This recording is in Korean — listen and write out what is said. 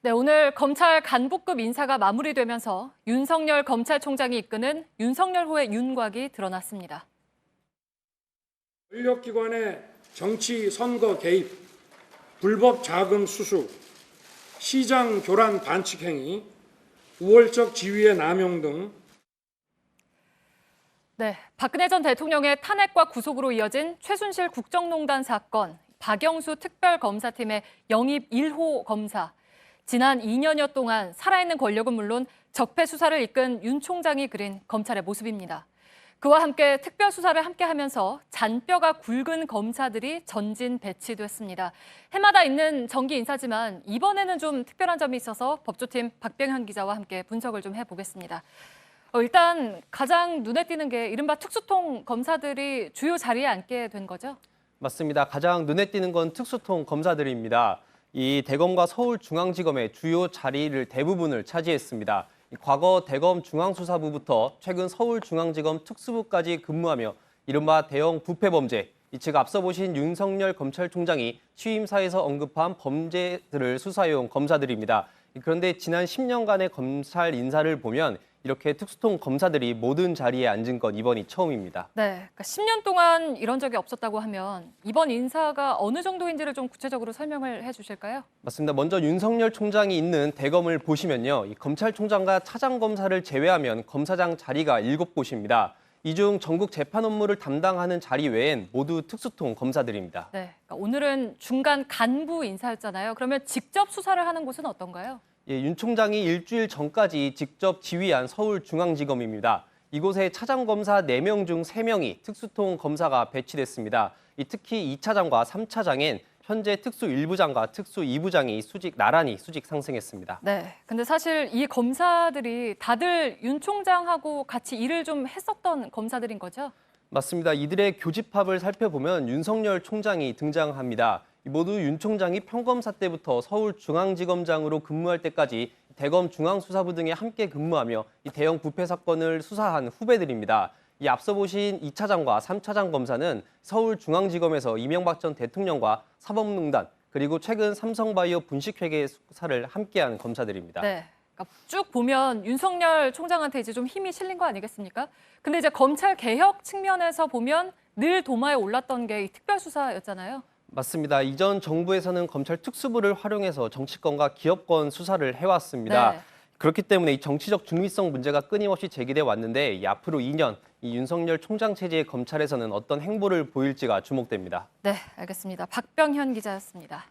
네, 오늘 검찰 간부급 인사가 마무리되면서 윤석열 검찰총장이 이끄는 윤석열호의 윤곽이 드러났습니다. 권력기관의 정치 선거 개입, 불법 자금 수수, 시장 교란 반칙 행위, 우월적 지위의 남용 등 네, 박근혜 전 대통령의 탄핵과 구속으로 이어진 최순실 국정농단 사건, 박영수 특별검사팀의 영입 1호 검사. 지난 2년여 동안 살아있는 권력은 물론 적폐 수사를 이끈 윤 총장이 그린 검찰의 모습입니다. 그와 함께 특별 수사를 함께하면서 잔뼈가 굵은 검사들이 전진 배치됐습니다. 해마다 있는 정기 인사지만 이번에는 좀 특별한 점이 있어서 법조팀 박병현 기자와 함께 분석을 좀 해보겠습니다. 일단 가장 눈에 띄는 게 이른바 특수통 검사들이 주요 자리에 앉게 된 거죠? 맞습니다. 가장 눈에 띄는 건 특수통 검사들입니다. 이 대검과 서울중앙지검의 주요 자리를 대부분을 차지했습니다. 과거 대검 중앙수사부부터 최근 서울중앙지검 특수부까지 근무하며 이른바 대형 부패범죄, 즉 앞서 보신 윤석열 검찰총장이 취임사에서 언급한 범죄들을 수사해온 검사들입니다. 그런데 지난 10년간의 검찰 인사를 보면 이렇게 특수통 검사들이 모든 자리에 앉은 건 이번이 처음입니다. 네, 그러니까 10년 동안 이런 적이 없었다고 하면 이번 인사가 어느 정도인지를 좀 구체적으로 설명을 해주실까요? 맞습니다. 먼저 윤석열 총장이 있는 대검을 보시면요. 이 검찰총장과 차장검사를 제외하면 검사장 자리가 7곳입니다. 이 중 전국 재판 업무를 담당하는 자리 외엔 모두 특수통 검사들입니다. 네, 그러니까 오늘은 중간 간부 인사였잖아요. 그러면 직접 수사를 하는 곳은 어떤가요? 예, 윤 총장이 일주일 전까지 직접 지휘한 서울중앙지검입니다. 이곳에 차장검사 4명 중 3명이 특수통 검사가 배치됐습니다. 특히 2차장과 3차장엔 현재 특수 1부장과 특수 2부장이 나란히 수직 상승했습니다. 네, 근데 사실 이 검사들이 다들 윤 총장하고 같이 일을 좀 했었던 검사들인 거죠? 맞습니다. 이들의 교집합을 살펴보면 윤석열 총장이 등장합니다. 모두 윤 총장이 평검사 때부터 서울중앙지검장으로 근무할 때까지 대검 중앙수사부 등에 함께 근무하며 이 대형 부패 사건을 수사한 후배들입니다. 이 앞서 보신 2차장과 3차장 검사는 서울중앙지검에서 이명박 전 대통령과 사법농단 그리고 최근 삼성바이오 분식회계 수사를 함께한 검사들입니다. 네, 그러니까 쭉 보면 윤석열 총장한테 이제 좀 힘이 실린 거 아니겠습니까? 근데 이제 검찰 개혁 측면에서 보면 늘 도마에 올랐던 게 이 특별수사였잖아요. 맞습니다. 이전 정부에서는 검찰 특수부를 활용해서 정치권과 기업권 수사를 해왔습니다. 네. 그렇기 때문에 이 정치적 중립성 문제가 끊임없이 제기돼 왔는데 이 앞으로 2년 이 윤석열 총장 체제의 검찰에서는 어떤 행보를 보일지가 주목됩니다. 네, 알겠습니다. 박병현 기자였습니다.